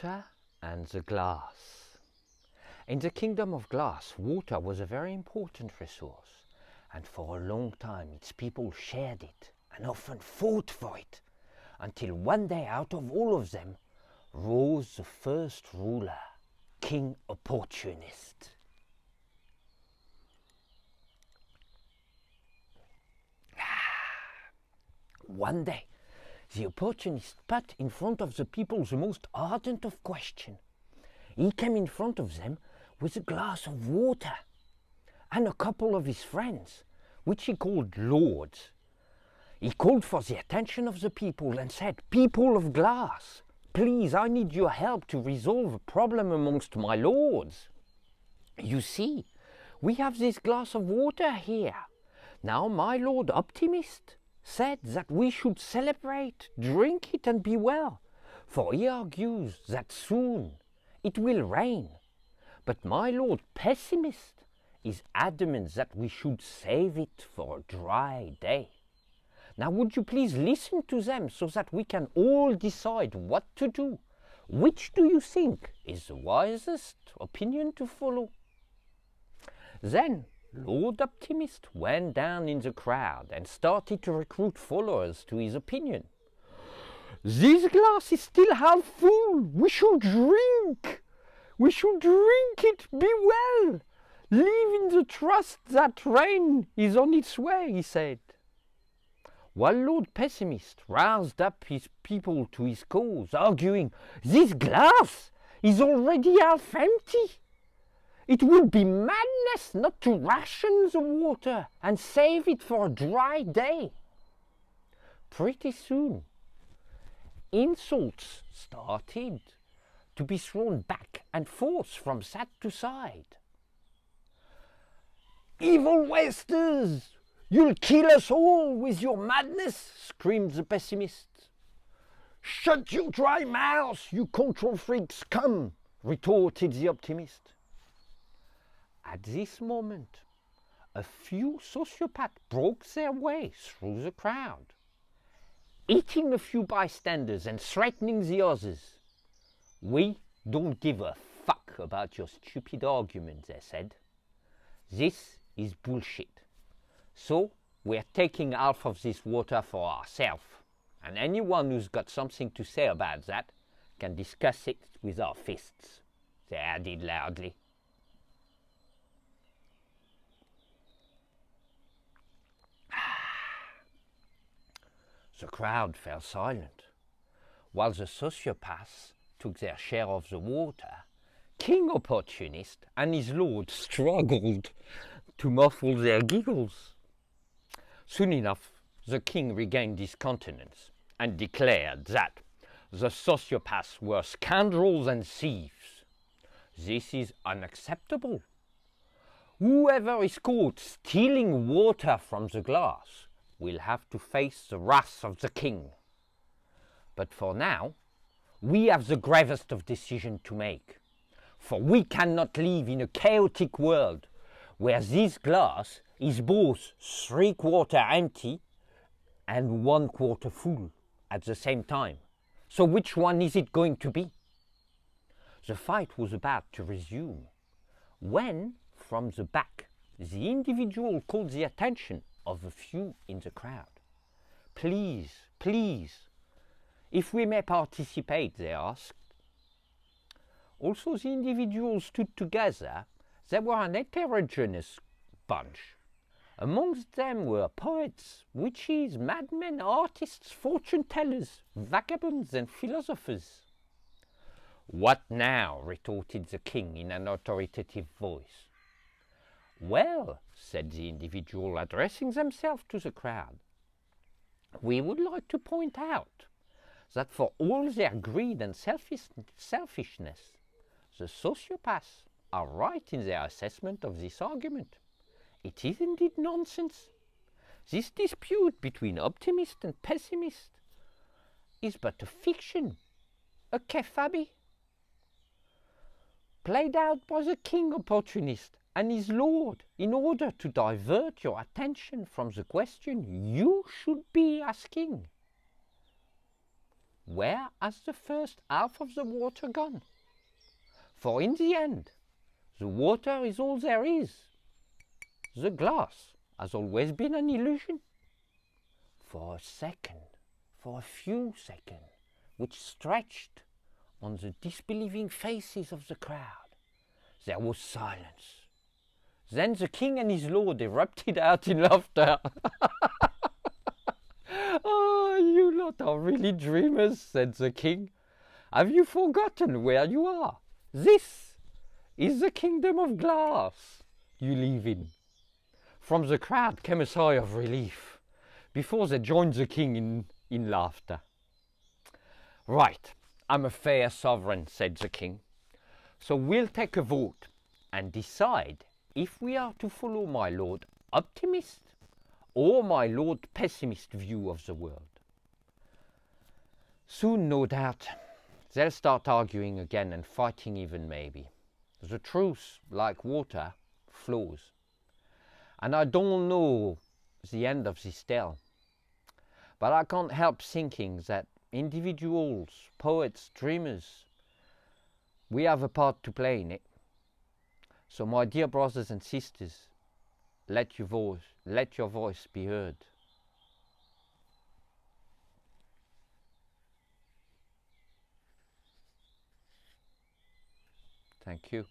Water and the glass. In the kingdom of glass, water was a very important resource, and for a long time its people shared it and often fought for it, until one day out of all of them rose the first ruler, King Opportunist. One day, the opportunist put in front of the people the most ardent of questions. He came in front of them with a glass of water and a couple of his friends, which he called lords. He called for the attention of the people and said, "People of glass, please, I need your help to resolve a problem amongst my lords. You see, we have this glass of water here. Now my lord Optimist said that we should celebrate, drink it and be well, for he argues that soon it will rain. But my lord Pessimist is adamant that we should save it for a dry day. Now would you please listen to them so that we can all decide what to do? Which do you think is the wisest opinion to follow?" Then Lord Optimist went down in the crowd and started to recruit followers to his opinion. "This glass is still half full. We should drink. We should drink it. Be well. Live in the trust that rain is on its way," he said. While Lord Pessimist roused up his people to his cause, arguing, "This glass is already half empty. It would be madness not to ration the water and save it for a dry day." Pretty soon, insults started to be thrown back and forth from side to side. "Evil wasters! You'll kill us all with your madness!" screamed the Pessimist. "Shut your dry mouth, you control freak scum!" retorted the Optimist. At this moment, a few sociopaths broke their way through the crowd, eating a few bystanders and threatening the others. "We don't give a fuck about your stupid argument," they said. "This is bullshit. So we're taking half of this water for ourselves, and anyone who's got something to say about that can discuss it with our fists," they added loudly. The crowd fell silent. While the sociopaths took their share of the water, King Opportunist and his lord struggled to muffle their giggles. Soon enough, the king regained his countenance and declared that the sociopaths were scoundrels and thieves. "This is unacceptable. Whoever is caught stealing water from the glass will have to face the wrath of the king. But for now, we have the gravest of decisions to make, for we cannot live in a chaotic world where this glass is both 3/4 empty and 1/4 full at the same time. So which one is it going to be?" The fight was about to resume when, from the back, the individual called the attention of a few in the crowd. "Please, please, if we may participate," they asked. Also, the individuals stood together. They were an heterogeneous bunch. Amongst them were poets, witches, madmen, artists, fortune-tellers, vagabonds and philosophers. "What now?" retorted the king in an authoritative voice. "Well," said the individual, addressing themselves to the crowd, "we would like to point out that for all their greed and selfishness, the sociopaths are right in their assessment of this argument. It is indeed nonsense. This dispute between optimist and pessimist is but a fiction, a keffabi, played out by the king Opportunist and his lord in order to divert your attention from the question you should be asking." where has the first half of the water gone? For in the end, the water is all there is. The glass has always been an illusion. For a second, for a few seconds, which stretched on the disbelieving faces of the crowd, there was silence. Then the king and his lord erupted out in laughter. "Oh, you lot are really dreamers," said the king. "Have you forgotten where you are? This is the kingdom of glass you live in." From the crowd came a sigh of relief before they joined the king in laughter. "Right, I'm a fair sovereign," said the king. "So we'll take a vote and decide if we are to follow my lord optimist or my lord pessimist view of the world." Soon, no doubt, they'll start arguing again and fighting even maybe. The truth, like water, flows. And I don't know the end of this tale, but I can't help thinking that individuals, poets, dreamers, we have a part to play in it. So my dear brothers and sisters, let your voice be heard. Thank you.